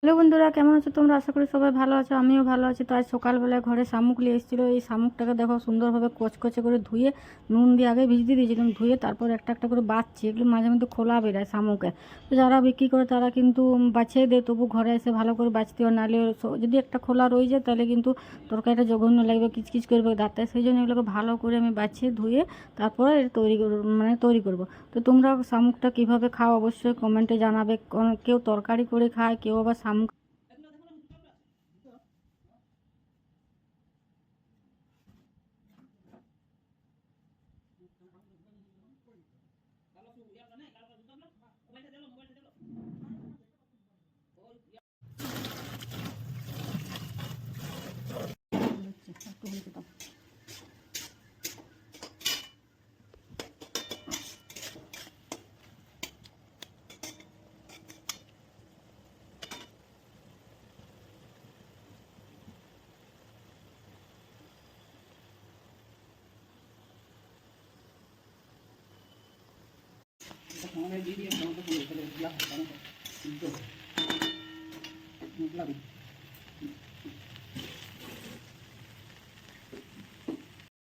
Hello বন্ধুরা, কেমন আছো তোমরা? আশা করি সবাই ভালো আছো, আমিও ভালো আছি। তো আজ সকালবেলায় ঘরে শামুক নিয়ে এসেছিলো। এই শামুকটাকে দেখো সুন্দরভাবে কচকচে করে ধুয়ে নুন দিয়ে আগে ভিজিয়ে দিয়েছিলাম, ধুয়ে তারপর একটা একটা করে বাছছি। এগুলো মাঝে মধ্যে খোলা বেরায় শামুকে। তো যারা বিক্রি করে তারা কিন্তু বাছিয়ে দেয়, তবু ঘরে এসে ভালো করে বাছতে হয়, নাহলে যদি একটা খোলা রয়ে যায় তাহলে কিন্তু তরকারিটা জঘন্য লাগবে, কিচকিচ করবে দাঁতে। সেই জন্য এগুলোকে ভালো করে আমি বাছিয়ে ধুয়ে তারপরে তৈরি করবো। তো তোমরা শামুকটা কিভাবে খাও অবশ্যই কমেন্টে জানাবে। কেউ তরকারি করে খায়, কেউ আবার শামুক।